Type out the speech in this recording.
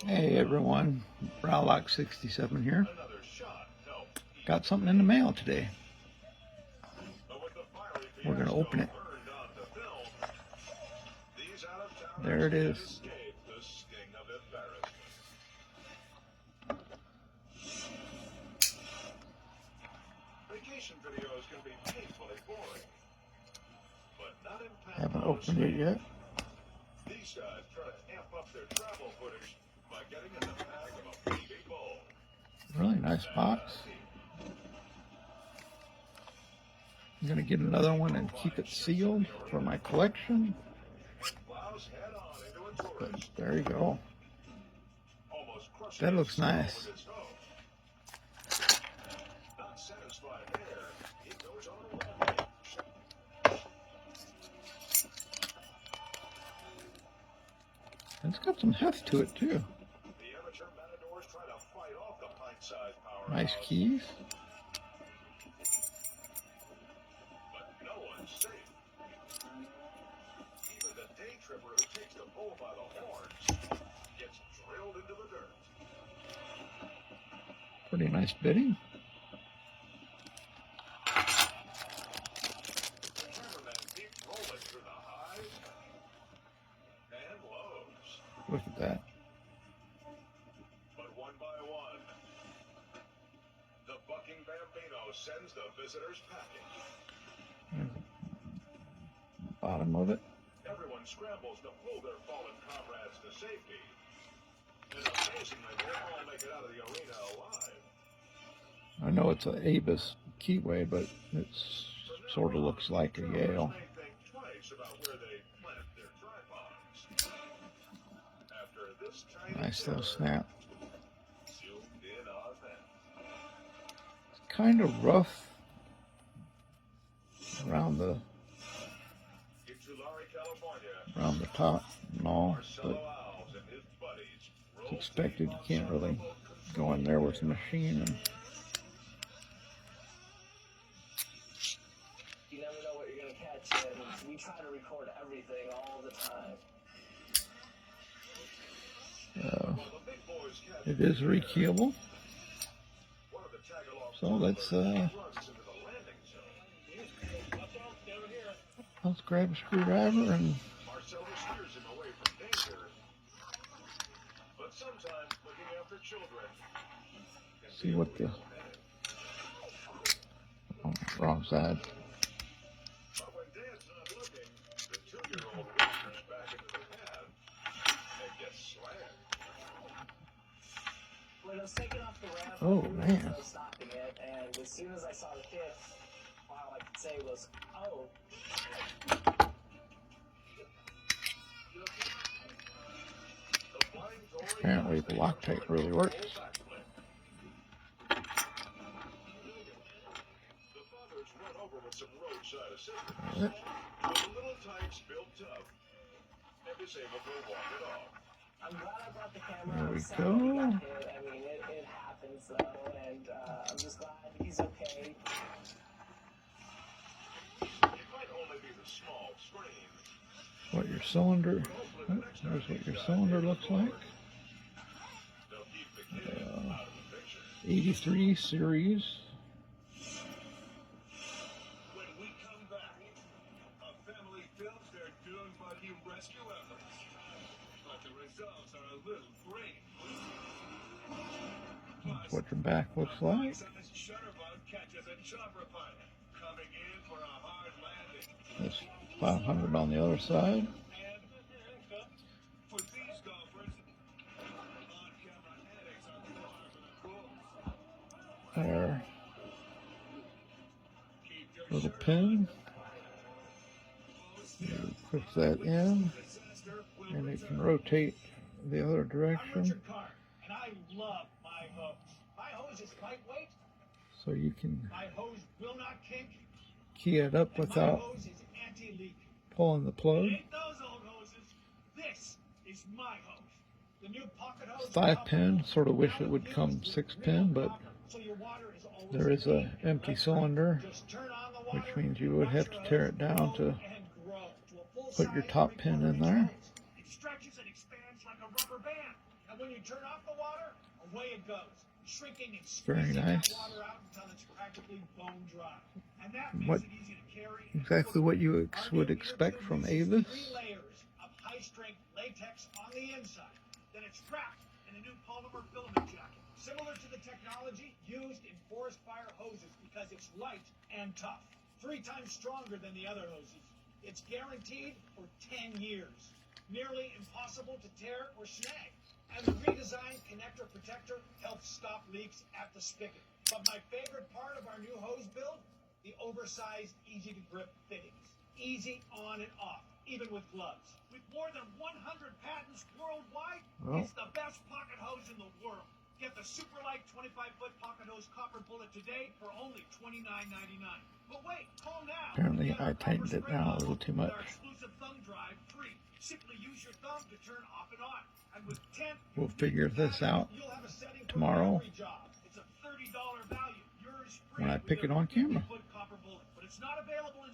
Hey everyone, Browlock67 here. Got something in the mail today. We're going to open it. There it is. Haven't opened it yet. These guys try to amp up their travel footage by getting in the bag of a baby bull. Really nice box. I'm going to get another one and keep it sealed for my collection. But there you go. That looks nice. It's got some heft to it too. Nice keys. But no one's safe. Even the day tripper who takes the bull by the horns gets drilled into the dirt. Pretty nice bidding. The cameraman keeps rolling through the highs and lows. Look at that. But one by one, the bucking Bambino sends the visitors packing. Bottom of it. Everyone scrambles to pull their fallen comrades to safety. And amazingly, they all make it out of the arena alive. I know it's an ABUS keyway, but it sort of looks like a Yale. Nice little snap. It's kind of rough around the top and all, but it's expected. You can't really go in there with a machine and you never know what you're gonna catch, and we try to record everything all the time. It is rekeyable, so let's grab a screwdriver and see what the wrong side. When I was taking off the ramp, oh man! I was stopping it, and as soon as I saw the kit, all I could say was, "Oh." Apparently, the Loctite really works. I'm glad I brought the camera. There we go. I mean, it happens though, and I'm just glad he's okay. What your cylinder? Oh, there's what your cylinder looks like. 83 series. When we come back, a family films their Dune Buggy rescue efforts. But the results are a little gray. That's what your back looks like. Shutterbug catches a chopper pilot coming in for a hard landing. There's 500 on the other side. For these golfers, on-camera headaches are far from the cool. There. Little pin. You push that in, and it can rotate the other direction. And I love my hose. My hose is lightweight. So you can My hose will not kink. key it up without My hose is anti-leak. pulling the plug. It ain't those old hoses. This is my hose. The new pocket hose. 5-pin. Sort of wish it would come 6-pin, but there is a empty cylinder, which means you would have to tear it down to put your top pin in there. It stretches and expands like a rubber band. And when you turn off the water, away it goes, shrinking and Very squeezing nice. that water out until it's practically bone dry. And that What makes it easy to carry. and exactly cook. what you Our would new expect Ear from 2 uses ABUS? 3 layers of high-strength latex on the inside. Then it's wrapped in a new polymer filament jacket, similar to the technology used in forest fire hoses because it's light and tough. 3 times stronger than the other hoses. It's guaranteed for 10 years. Nearly impossible to tear or snag. And the redesigned connector protector helps stop leaks at the spigot. But my favorite part of our new hose build, the oversized, easy-to-grip fittings. Easy on and off, even with gloves. With more than 100 patents worldwide, it's the best pocket hose in the world. Get the super light 25-foot pocket hose copper bullet today for only $29.99. But wait, call now. Apparently Get I our copper tightened it spray down a nozzle little too with much. our exclusive thumb drive free. Simply use your thumb to turn off and on. And with 10 We'll figure this out you'll have a setting for tomorrow every job. It's a $30 value. Yours free when I with pick it your on camera. 50-foot copper bullet. But it's not available in